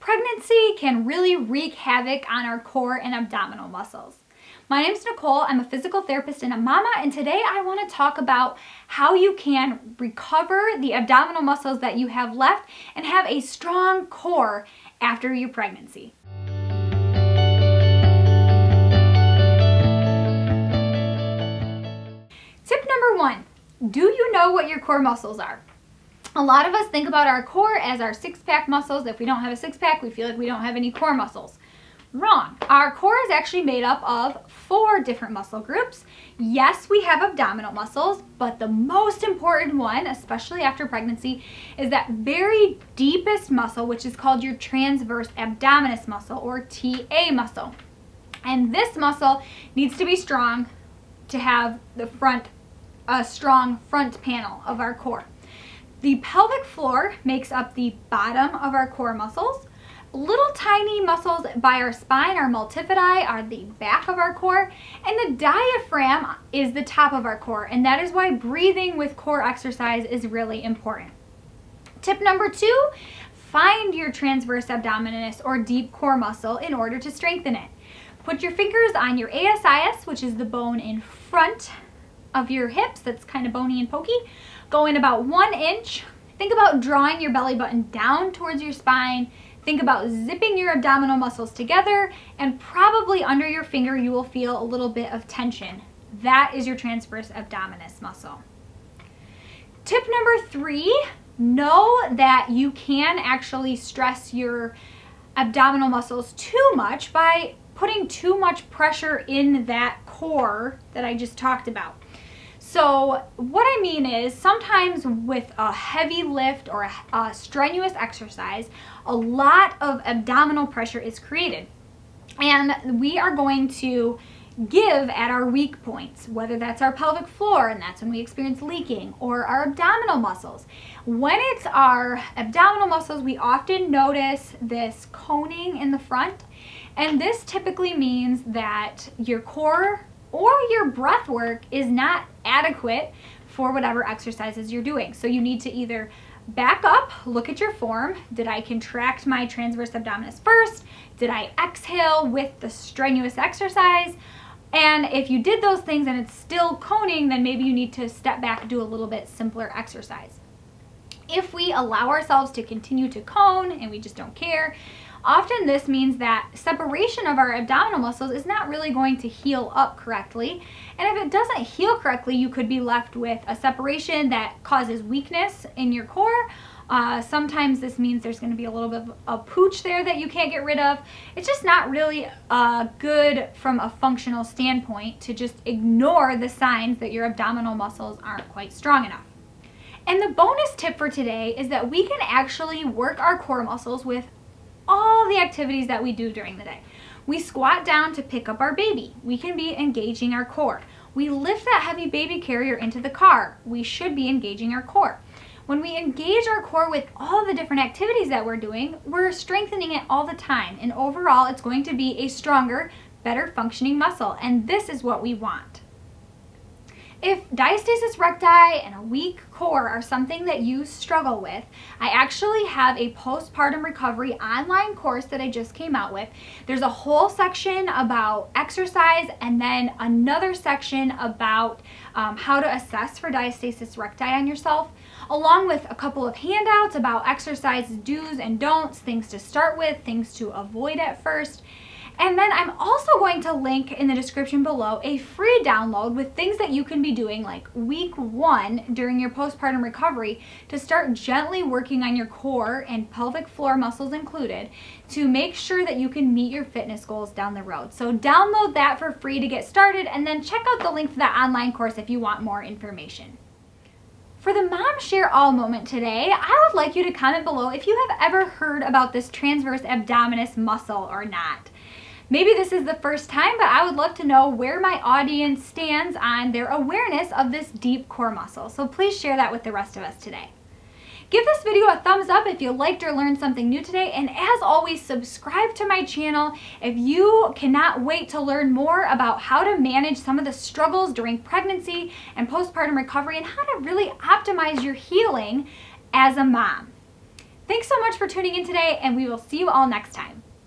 Pregnancy can really wreak havoc on our core and abdominal muscles. My name is Nicole. I'm a physical therapist and a mama, and today I want to talk about how you can recover the abdominal muscles that you have left and have a strong core after your pregnancy. Tip number one, do you know what your core muscles are? A lot of us think about our core as our six-pack muscles. If we don't have a six-pack, we feel like we don't have any core muscles. Wrong. Our core is actually made up of 4 different muscle groups. Yes, we have abdominal muscles, but the most important one, especially after pregnancy, is that very deepest muscle, which is called your transverse abdominis muscle, or TA muscle. And this muscle needs to be strong to have a strong front panel of our core. The pelvic floor makes up the bottom of our core muscles. Little tiny muscles by our spine, our multifidi, are the back of our core, and the diaphragm is the top of our core, and that is why breathing with core exercise is really important. Tip number 2, find your transverse abdominis or deep core muscle in order to strengthen it. Put your fingers on your ASIS, which is the bone in front of your hips, that's kind of bony and pokey. Go in about 1 inch. Think about drawing your belly button down towards your spine. Think about zipping your abdominal muscles together, and probably under your finger you will feel a little bit of tension. That is your transverse abdominis muscle. Tip number 3, know that you can actually stress your abdominal muscles too much by putting too much pressure in that core that I just talked about. So what I mean is, sometimes with a heavy lift or a strenuous exercise, a lot of abdominal pressure is created. And we are going to give at our weak points, whether that's our pelvic floor, and that's when we experience leaking, or our abdominal muscles. When it's our abdominal muscles, we often notice this coning in the front, and this typically means that your core or your breath work is not adequate for whatever exercises you're doing. So you need to either back up, look at your form. Did I contract my transverse abdominis first? Did I exhale with the strenuous exercise? And if you did those things and it's still coning, then maybe you need to step back and do a little bit simpler exercise. If we allow ourselves to continue to cone and we just don't care, often this means that separation of our abdominal muscles is not really going to heal up correctly. And if it doesn't heal correctly, you could be left with a separation that causes weakness in your core. Sometimes this means there's going to be a little bit of a pooch there that you can't get rid of. It's just not really good from a functional standpoint to just ignore the signs that your abdominal muscles aren't quite strong enough. And the bonus tip for today is that we can actually work our core muscles with all the activities that we do during the day. We squat down to pick up our baby. We can be engaging our core. We lift that heavy baby carrier into the car. We should be engaging our core. When we engage our core with all the different activities that we're doing, we're strengthening it all the time. And overall, it's going to be a stronger, better functioning muscle. And this is what we want. If diastasis recti and a weak core are something that you struggle with, I actually have a postpartum recovery online course that I just came out with. There's a whole section about exercise and then another section about how to assess for diastasis recti on yourself, along with a couple of handouts about exercise do's and don'ts, things to start with, things to avoid at first. And then I'm also going to link in the description below a free download with things that you can be doing like week 1 during your postpartum recovery to start gently working on your core and pelvic floor muscles included to make sure that you can meet your fitness goals down the road. So download that for free to get started, and then check out the link to that online course if you want more information. For the Mom Share All moment today, I would like you to comment below if you have ever heard about this transverse abdominis muscle or not. Maybe this is the first time, but I would love to know where my audience stands on their awareness of this deep core muscle. So please share that with the rest of us today. Give this video a thumbs up if you liked or learned something new today, and as always, subscribe to my channel if you cannot wait to learn more about how to manage some of the struggles during pregnancy and postpartum recovery and how to really optimize your healing as a mom. Thanks so much for tuning in today, and we will see you all next time.